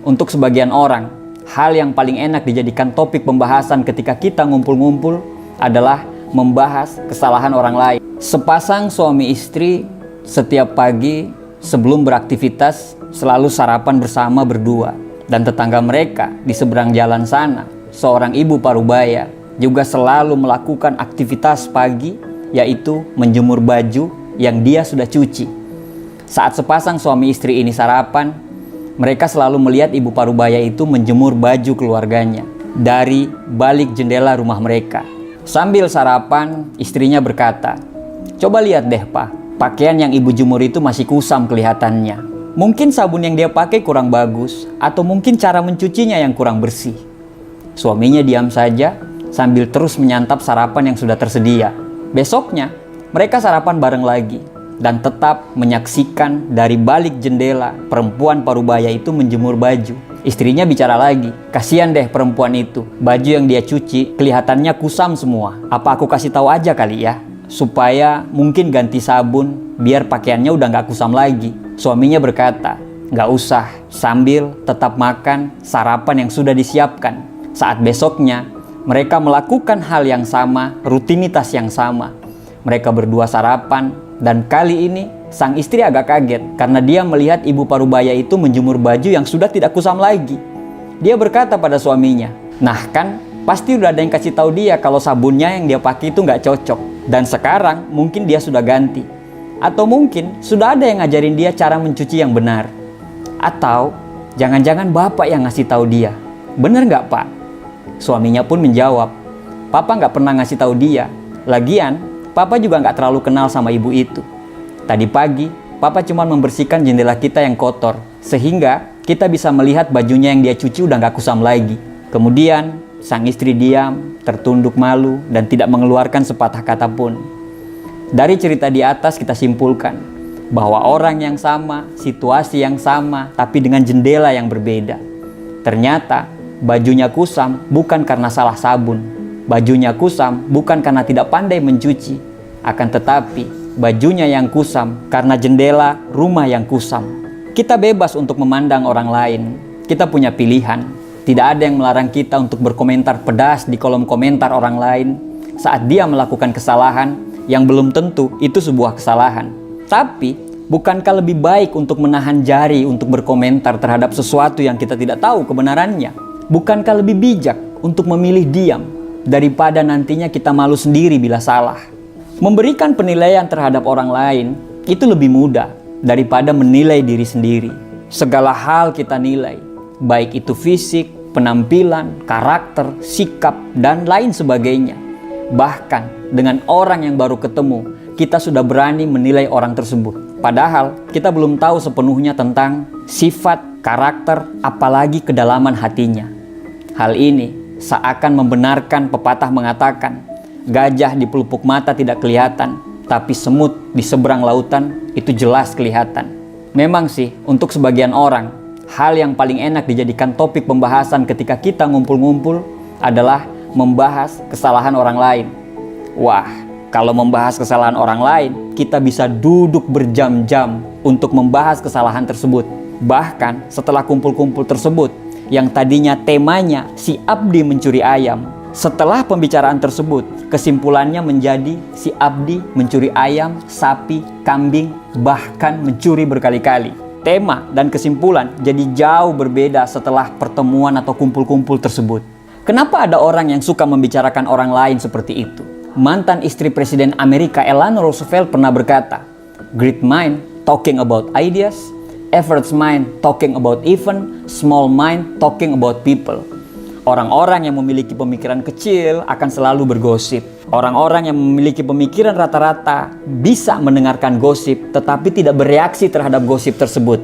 Untuk sebagian orang, hal yang paling enak dijadikan topik pembahasan ketika kita ngumpul-ngumpul adalah membahas kesalahan orang lain. Sepasang suami istri setiap pagi sebelum beraktivitas selalu sarapan bersama berdua. Dan tetangga mereka di seberang jalan sana, seorang ibu parubaya, juga selalu melakukan aktivitas pagi, yaitu menjemur baju yang dia sudah cuci. Saat sepasang suami istri ini sarapan, mereka selalu melihat ibu parubaya itu menjemur baju keluarganya dari balik jendela rumah mereka. Sambil sarapan, istrinya berkata, "Coba lihat deh Pak, pakaian yang ibu jemur itu masih kusam kelihatannya. Mungkin sabun yang dia pakai kurang bagus, atau mungkin cara mencucinya yang kurang bersih." Suaminya diam saja sambil terus menyantap sarapan yang sudah tersedia. Besoknya, mereka sarapan bareng lagi dan tetap menyaksikan dari balik jendela perempuan parubaya itu menjemur baju. Istrinya bicara lagi, "Kasihan deh perempuan itu, baju yang dia cuci kelihatannya kusam semua. Apa aku kasih tahu aja kali ya, supaya mungkin ganti sabun biar pakaiannya udah gak kusam lagi." Suaminya berkata, "Gak usah," sambil tetap makan sarapan yang sudah disiapkan. Saat besoknya, mereka melakukan hal yang sama, rutinitas yang sama. Mereka berdua sarapan, dan kali ini sang istri agak kaget karena dia melihat ibu parubaya itu menjemur baju yang sudah tidak kusam lagi. Dia berkata pada suaminya, "Nah kan, pasti udah ada yang kasih tahu dia kalau sabunnya yang dia pakai itu nggak cocok. Dan sekarang mungkin dia sudah ganti. Atau mungkin sudah ada yang ngajarin dia cara mencuci yang benar. Atau jangan-jangan bapak yang ngasih tahu dia. Bener nggak Pak?" Suaminya pun menjawab, "Papa nggak pernah ngasih tahu dia. Lagian, Papa juga nggak terlalu kenal sama ibu itu. Tadi pagi, Papa cuma membersihkan jendela kita yang kotor, sehingga kita bisa melihat bajunya yang dia cuci udah nggak kusam lagi." Kemudian, sang istri diam, tertunduk malu, dan tidak mengeluarkan sepatah kata pun. Dari cerita di atas kita simpulkan bahwa orang yang sama, situasi yang sama, tapi dengan jendela yang berbeda. Ternyata, bajunya kusam bukan karena salah sabun. Bajunya kusam bukan karena tidak pandai mencuci. Akan tetapi, bajunya yang kusam karena jendela rumah yang kusam. Kita bebas untuk memandang orang lain. Kita punya pilihan. Tidak ada yang melarang kita untuk berkomentar pedas di kolom komentar orang lain saat dia melakukan kesalahan yang belum tentu itu sebuah kesalahan. Tapi, bukankah lebih baik untuk menahan jari untuk berkomentar terhadap sesuatu yang kita tidak tahu kebenarannya? Bukankah lebih bijak untuk memilih diam daripada nantinya kita malu sendiri bila salah? Memberikan penilaian terhadap orang lain itu lebih mudah daripada menilai diri sendiri. Segala hal kita nilai, baik itu fisik, penampilan, karakter, sikap, dan lain sebagainya. Bahkan dengan orang yang baru ketemu, kita sudah berani menilai orang tersebut. Padahal kita belum tahu sepenuhnya tentang sifat, karakter, apalagi kedalaman hatinya. Hal ini seakan membenarkan pepatah mengatakan, "Gajah di pelupuk mata tidak kelihatan, tapi semut di seberang lautan itu jelas kelihatan." Memang sih, untuk sebagian orang, hal yang paling enak dijadikan topik pembahasan ketika kita ngumpul-ngumpul adalah membahas kesalahan orang lain. Wah, kalau membahas kesalahan orang lain, kita bisa duduk berjam-jam untuk membahas kesalahan tersebut. Bahkan setelah kumpul-kumpul tersebut, yang tadinya temanya si Abdi mencuri ayam, setelah pembicaraan tersebut, kesimpulannya menjadi si Abdi mencuri ayam, sapi, kambing, bahkan mencuri berkali-kali. Tema dan kesimpulan jadi jauh berbeda setelah pertemuan atau kumpul-kumpul tersebut. Kenapa ada orang yang suka membicarakan orang lain seperti itu? Mantan istri Presiden Amerika Eleanor Roosevelt pernah berkata, "Great mind talking about ideas, average mind talking about event, small mind talking about people." Orang-orang yang memiliki pemikiran kecil akan selalu bergosip. Orang-orang yang memiliki pemikiran rata-rata bisa mendengarkan gosip tetapi tidak bereaksi terhadap gosip tersebut.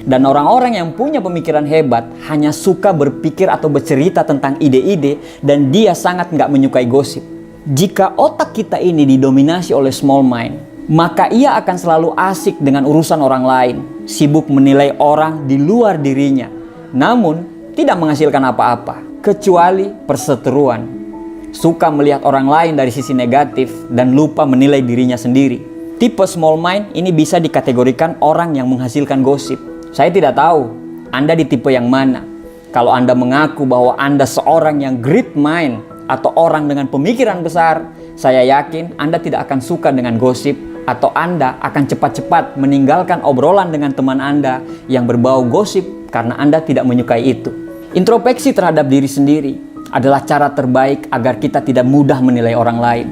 Dan orang-orang yang punya pemikiran hebat hanya suka berpikir atau bercerita tentang ide-ide dan dia sangat nggak menyukai gosip. Jika otak kita ini didominasi oleh small mind, maka ia akan selalu asik dengan urusan orang lain, sibuk menilai orang di luar dirinya, namun tidak menghasilkan apa-apa, kecuali perseteruan. Suka melihat orang lain dari sisi negatif dan lupa menilai dirinya sendiri. Tipe small mind ini bisa dikategorikan orang yang menghasilkan gosip. Saya tidak tahu Anda di tipe yang mana. Kalau Anda mengaku bahwa Anda seorang yang great mind atau orang dengan pemikiran besar, saya yakin Anda tidak akan suka dengan gosip, atau Anda akan cepat-cepat meninggalkan obrolan dengan teman Anda yang berbau gosip karena Anda tidak menyukai itu. Introspeksi terhadap diri sendiri adalah cara terbaik agar kita tidak mudah menilai orang lain.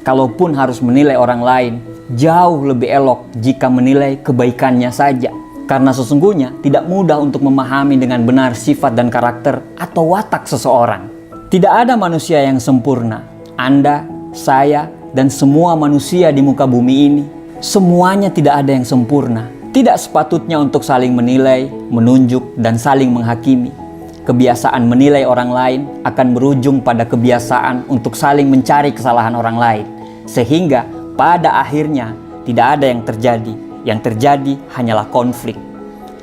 Kalaupun harus menilai orang lain, jauh lebih elok jika menilai kebaikannya saja. Karena sesungguhnya tidak mudah untuk memahami dengan benar sifat dan karakter atau watak seseorang. Tidak ada manusia yang sempurna. Anda, saya, dan semua manusia di muka bumi ini, semuanya tidak ada yang sempurna. Tidak sepatutnya untuk saling menilai, menunjuk, dan saling menghakimi. Kebiasaan menilai orang lain akan berujung pada kebiasaan untuk saling mencari kesalahan orang lain. Sehingga pada akhirnya tidak ada yang terjadi. Yang terjadi hanyalah konflik.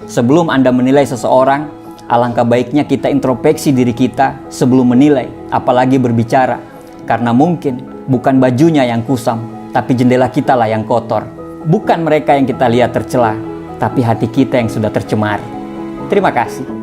Sebelum Anda menilai seseorang, alangkah baiknya kita introspeksi diri kita sebelum menilai, apalagi berbicara. Karena mungkin bukan bajunya yang kusam, tapi jendela kita lah yang kotor. Bukan mereka yang kita lihat tercela, tapi hati kita yang sudah tercemar. Terima kasih.